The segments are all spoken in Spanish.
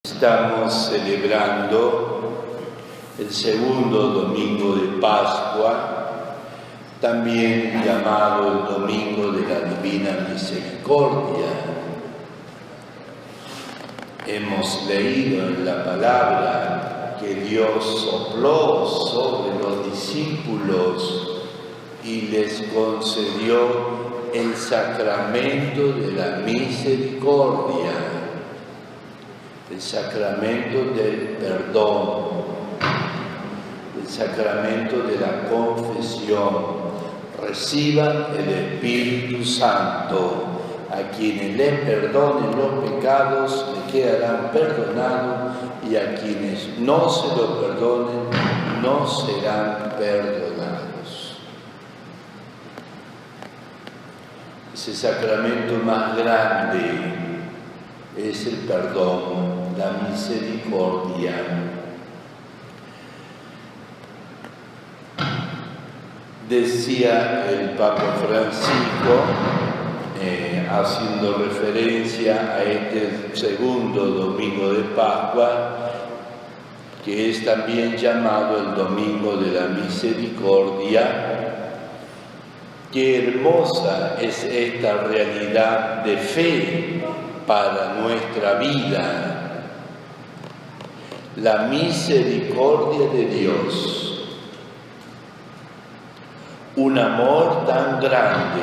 Estamos celebrando el segundo domingo de Pascua, también llamado el Domingo de la Divina Misericordia. Hemos leído en la palabra que Dios sopló sobre los discípulos y les concedió el sacramento de la misericordia, el sacramento del perdón, el sacramento de la confesión. Reciban el Espíritu Santo. A quienes les perdonen los pecados le quedarán perdonados, y a quienes no se lo perdonen no serán perdonados. Ese sacramento más grande es el perdón, la misericordia. Decía el Papa Francisco, haciendo referencia a este segundo domingo de Pascua, que es también llamado el Domingo de la Misericordia. Qué hermosa es esta realidad de fe para nuestra vida, la misericordia de Dios, un amor tan grande,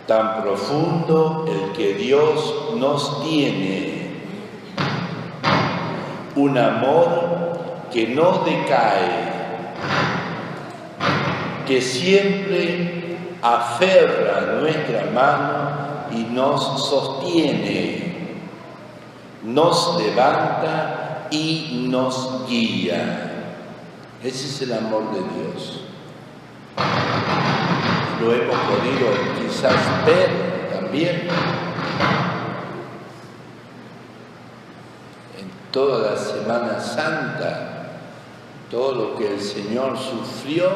tan profundo el que Dios nos tiene, un amor que no decae, que siempre aferra nuestra mano y nos sostiene, nos levanta y nos guía. Ese es el amor de Dios. Lo hemos podido quizás ver también en toda la Semana Santa. Todo lo que el Señor sufrió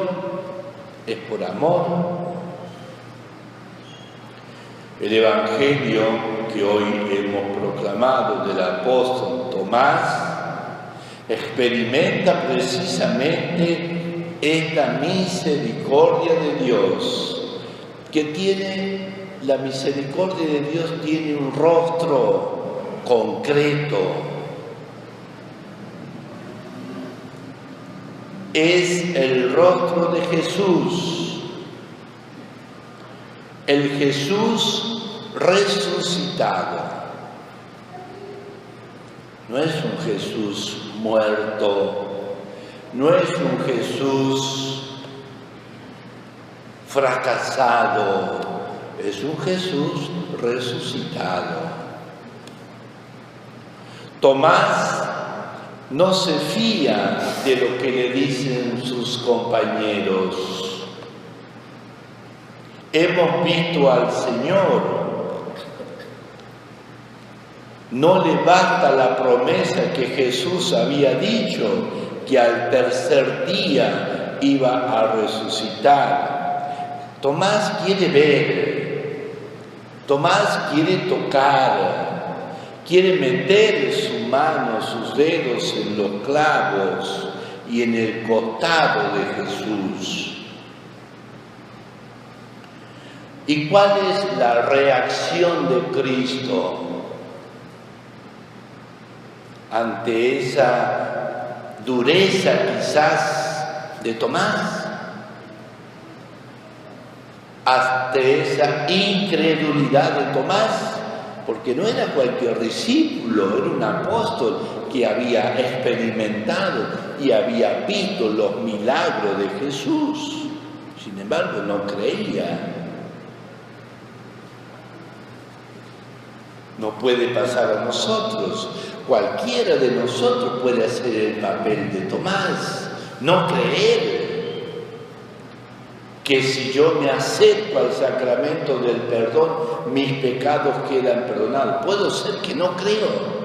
es por amor. El Evangelio que hoy hemos proclamado del apóstol Tomás experimenta precisamente esta misericordia de Dios, que tiene, la misericordia de Dios tiene un rostro concreto. Es el rostro de Jesús, el Jesús resucitado. No es un Jesús muerto, no es un Jesús fracasado, es un Jesús resucitado. Tomás no se fía de lo que le dicen sus compañeros. Hemos visto al Señor. No le basta la promesa que Jesús había dicho, que al tercer día iba a resucitar. Tomás quiere ver, Tomás quiere tocar, quiere meter su mano, sus dedos en los clavos y en el costado de Jesús. ¿Y cuál es la reacción de Cristo ante esa dureza quizás de Tomás, hasta esa incredulidad de Tomás? Porque no era cualquier discípulo, era un apóstol que había experimentado y había visto los milagros de Jesús. Sin embargo, no creía. No puede pasar a nosotros. Cualquiera de nosotros puede hacer el papel de Tomás, no creer que si yo me acerco al sacramento del perdón, mis pecados quedan perdonados. Puedo ser que no creo.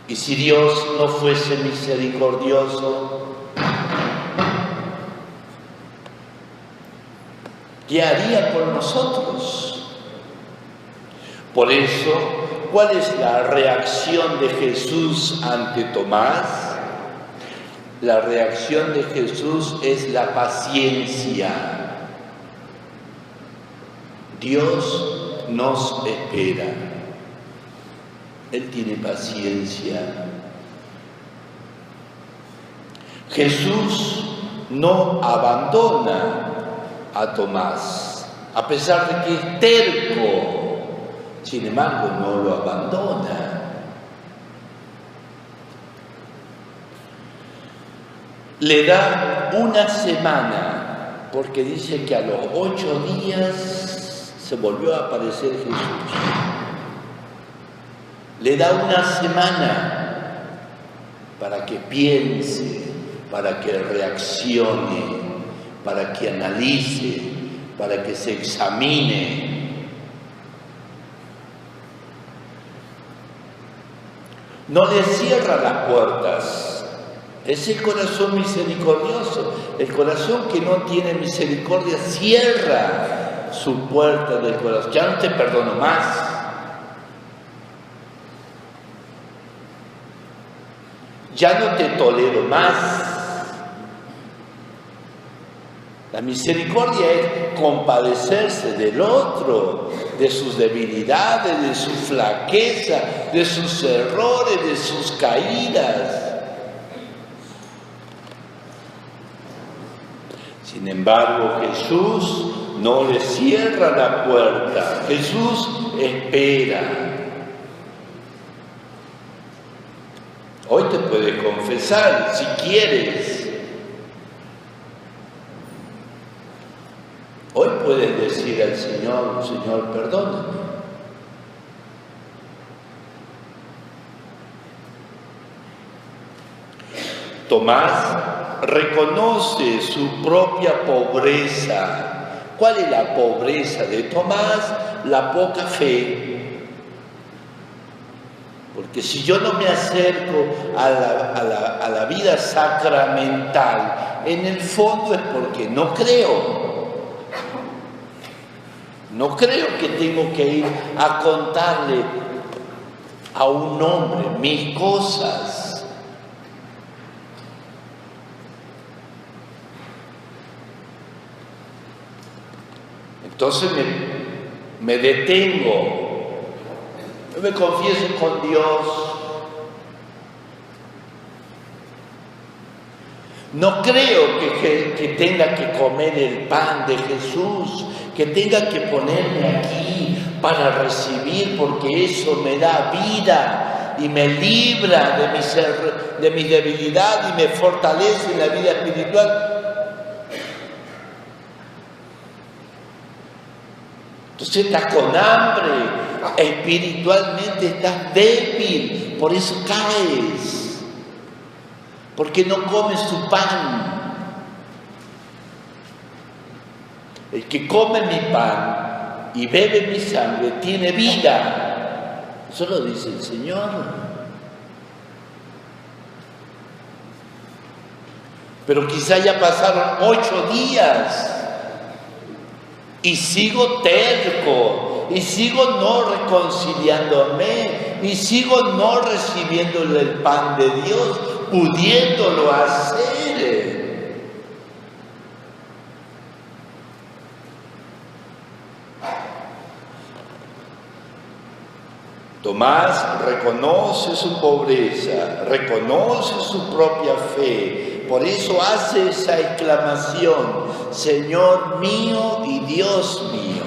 Y si Dios no fuese misericordioso, ¿qué haría por nosotros? Por eso, ¿cuál es la reacción de Jesús ante Tomás? La reacción de Jesús es la paciencia. Dios nos espera. Él tiene paciencia. Jesús no abandona a Tomás, a pesar de que es terco. Sin embargo, no lo abandona. Le da una semana, porque dice que a los 8 días se volvió a aparecer Jesús. Le da una semana para que piense, para que reaccione, para que analice, para que se examine. No le cierra las puertas. Es el corazón misericordioso. El corazón que no tiene misericordia cierra su puerta del corazón. Ya no te perdono más. Ya no te tolero más. La misericordia es compadecerse del otro, de sus debilidades, de su flaqueza, de sus errores, de sus caídas. Sin embargo, Jesús no le cierra la puerta. Jesús espera. Hoy te puedes confesar si quieres. Hoy puedes decir al Señor, Señor, perdóname. Tomás reconoce su propia pobreza. ¿Cuál es la pobreza de Tomás? La poca fe. Porque si yo no me acerco a la vida sacramental, en el fondo es porque no creo. No creo que tengo que ir a contarle a un hombre mis cosas. Entonces me detengo, yo me confieso con Dios. No creo que tenga que comer el pan de Jesús, que tenga que ponerme aquí para recibir, porque eso me da vida y me libra de mi debilidad y me fortalece en la vida espiritual. Entonces estás con hambre, espiritualmente estás débil, por eso caes. Porque no comes tu pan. El que come mi pan y bebe mi sangre tiene vida. Eso lo dice el Señor. Pero quizá ya pasaron 8 días y sigo terco, y sigo no reconciliándome, y sigo no recibiendo el pan de Dios, pudiéndolo hacer. Tomás reconoce su pobreza, reconoce su propia fe, por eso hace esa exclamación: Señor mío y Dios mío.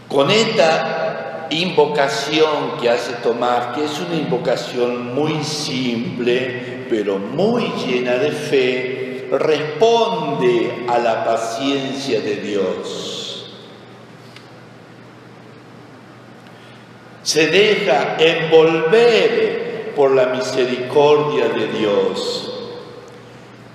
Con esta invocación que hace Tomás, que es una invocación muy simple, pero muy llena de fe, responde a la paciencia de Dios. Se deja envolver por la misericordia de Dios.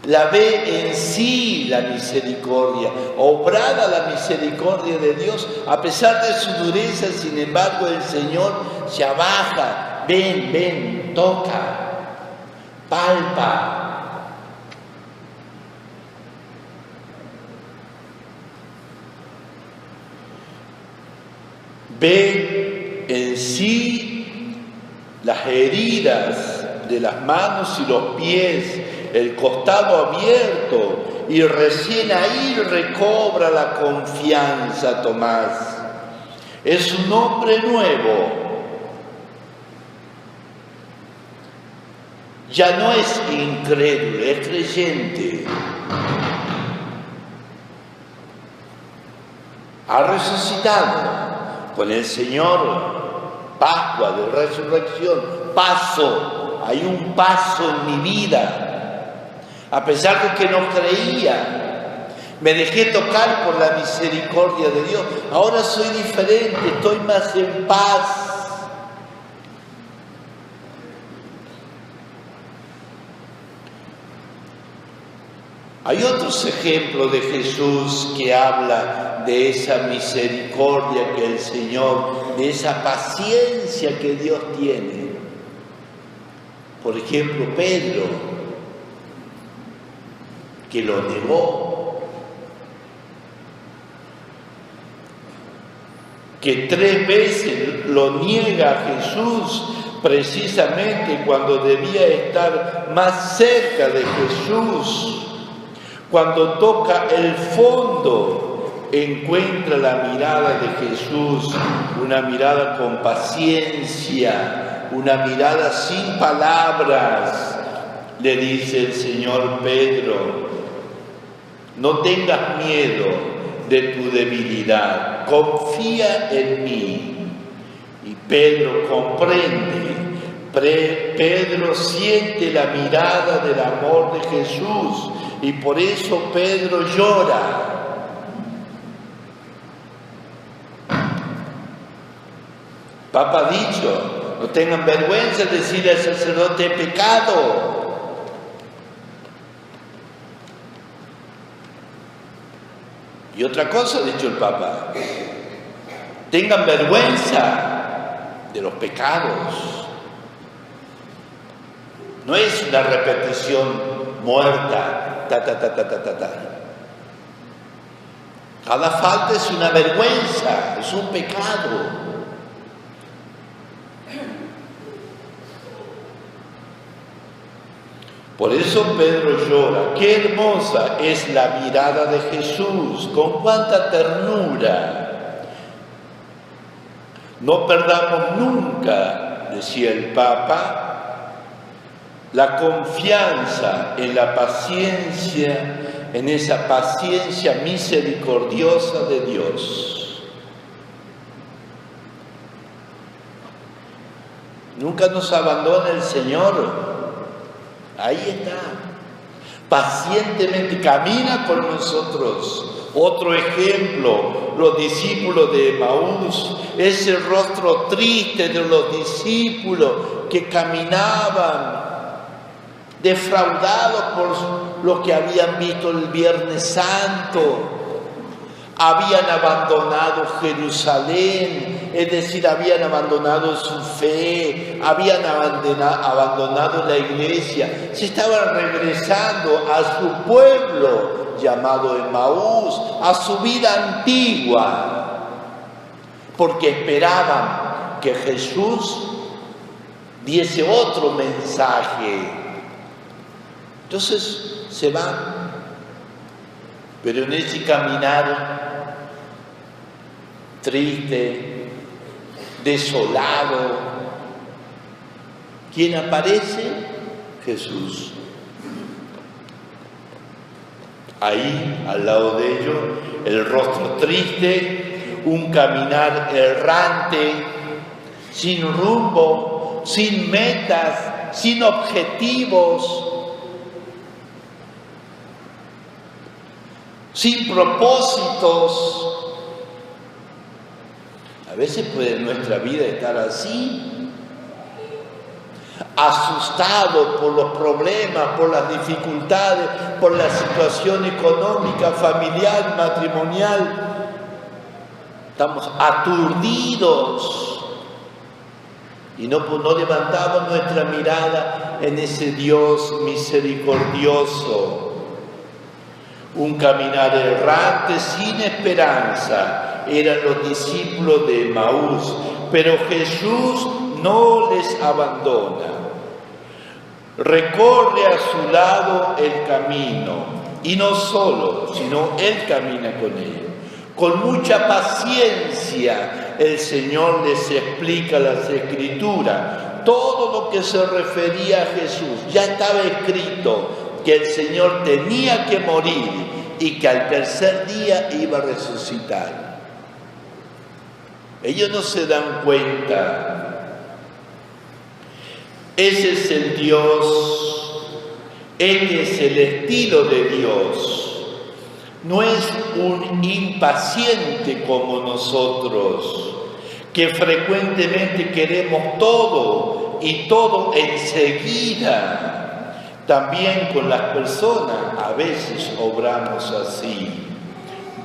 La ve en sí la misericordia, obrada la misericordia de Dios, a pesar de su dureza. Sin embargo, el Señor se abaja, ven, toca, palpa. ve en sí las heridas de las manos y los pies, el costado abierto, y recién ahí recobra la confianza Tomás. Es un hombre nuevo. Ya no es incrédulo, es creyente. Ha resucitado con el Señor. Pascua de resurrección. Paso. Hay un paso en mi vida. A pesar de que no creía, me dejé tocar por la misericordia de Dios. Ahora soy diferente, estoy más en paz. Hay otros ejemplos de Jesús que habla de esa misericordia que el Señor, de esa paciencia que Dios tiene. Por ejemplo, Pedro, que lo negó, que 3 veces lo niega a Jesús, precisamente cuando debía estar más cerca de Jesús. Cuando toca el fondo, encuentra la mirada de Jesús, una mirada con paciencia, una mirada sin palabras. Le dice el Señor: Pedro, no tengas miedo de tu debilidad, confía en mí. Y Pedro comprende, Pedro siente la mirada del amor de Jesús, y por eso Pedro llora. Papa ha dicho: no tengan vergüenza de decir al sacerdote pecado. Y otra cosa ha dicho el Papa: tengan vergüenza de los pecados. No es una repetición muerta. Cada falta es una vergüenza, es un pecado. Por eso Pedro llora. Qué hermosa es la mirada de Jesús, con cuánta ternura. No perdamos nunca, decía el Papa, la confianza en la paciencia, en esa paciencia misericordiosa de Dios. Nunca nos abandona el Señor. Ahí está. Pacientemente camina con nosotros. Otro ejemplo, los discípulos de Emaús, ese rostro triste de los discípulos que caminaban defraudados por lo que habían visto el Viernes Santo. Habían abandonado Jerusalén, es decir, habían abandonado su fe, habían abandonado la iglesia, se estaban regresando a su pueblo llamado Emaús, a su vida antigua, porque esperaban que Jesús diese otro mensaje. Entonces se van, pero en ese caminar triste, desolado, ¿quién aparece? Jesús. Ahí, al lado de ellos, el rostro triste, un caminar errante, sin rumbo, sin metas, sin objetivos, sin propósitos. A veces puede nuestra vida estar así, asustado por los problemas, por las dificultades, por la situación económica, familiar, matrimonial. Estamos aturdidos y no levantamos nuestra mirada en ese Dios misericordioso. Un caminar errante sin esperanza, eran los discípulos de Emaús, pero Jesús no les abandona. Recorre a su lado el camino, y no solo, sino Él camina con ellos. Con mucha paciencia el Señor les explica las Escrituras, todo lo que se refería a Jesús. Ya estaba escrito que el Señor tenía que morir y que al tercer día iba a resucitar. Ellos no se dan cuenta. Ese es el Dios, este es el estilo de Dios. No es un impaciente como nosotros, que frecuentemente queremos todo y todo enseguida. También con las personas a veces obramos así.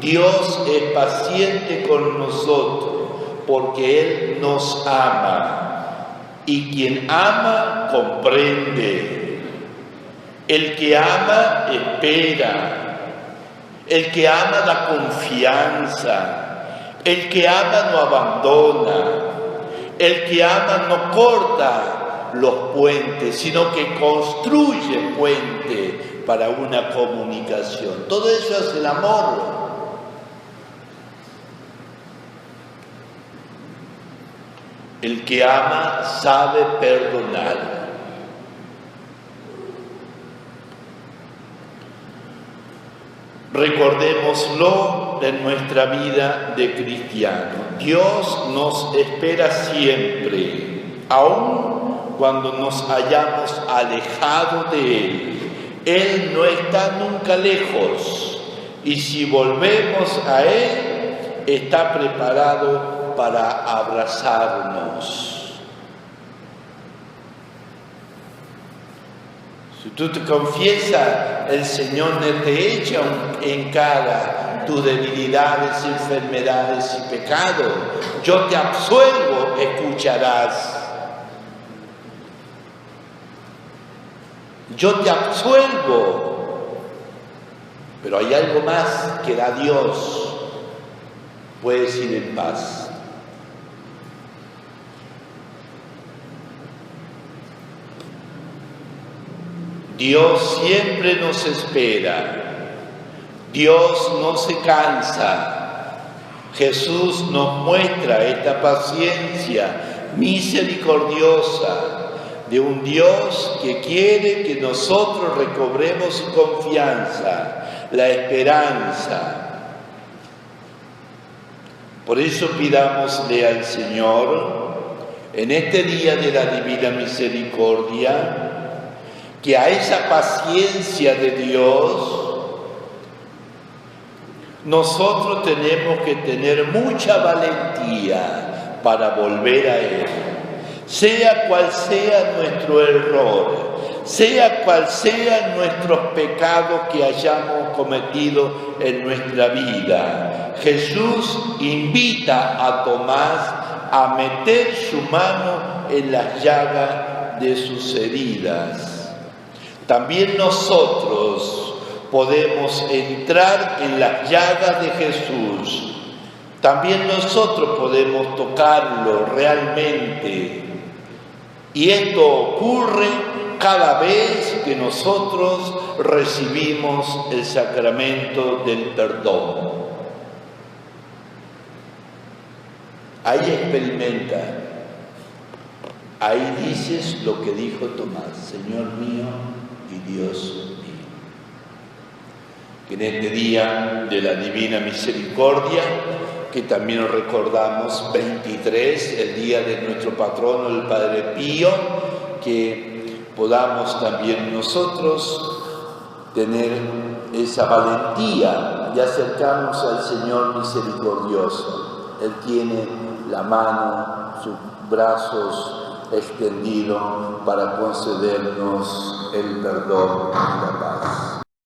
Dios es paciente con nosotros porque Él nos ama. Y quien ama, comprende. El que ama, espera. El que ama, da confianza. El que ama, no abandona. El que ama, no corta los puentes, sino que construye puentes para una comunicación. Todo eso es el amor. El que ama sabe perdonar. Recordémoslo en nuestra vida de cristiano. Dios nos espera siempre, aun cuando nos hayamos alejado de Él. Él no está nunca lejos, y si volvemos a Él, está preparado para abrazarnos. Si tú te confiesas, el Señor no te echa en cara tus debilidades, enfermedades y pecados. Yo te absuelvo, escucharás. Yo te absuelvo. Pero hay algo más que da Dios. Puedes ir en paz. Dios siempre nos espera. Dios no se cansa. Jesús nos muestra esta paciencia misericordiosa de un Dios que quiere que nosotros recobremos su confianza, la esperanza. Por eso pidámosle al Señor, en este día de la Divina Misericordia, que a esa paciencia de Dios nosotros tenemos que tener mucha valentía para volver a Él. Sea cual sea nuestro error, sea cual sean nuestros pecados que hayamos cometido en nuestra vida, Jesús invita a Tomás a meter su mano en las llagas de sus heridas. También nosotros podemos entrar en las llagas de Jesús. También nosotros podemos tocarlo realmente. Y esto ocurre cada vez que nosotros recibimos el sacramento del perdón. Ahí experimenta. Ahí dices lo que dijo Tomás: Señor mío y Dios mío. Que en este día de la Divina Misericordia, que también recordamos 23, el día de nuestro patrono, el Padre Pío, que podamos también nosotros tener esa valentía de acercarnos al Señor misericordioso. Él tiene la mano, sus brazos extendidos para concedernos el perdón y la paz.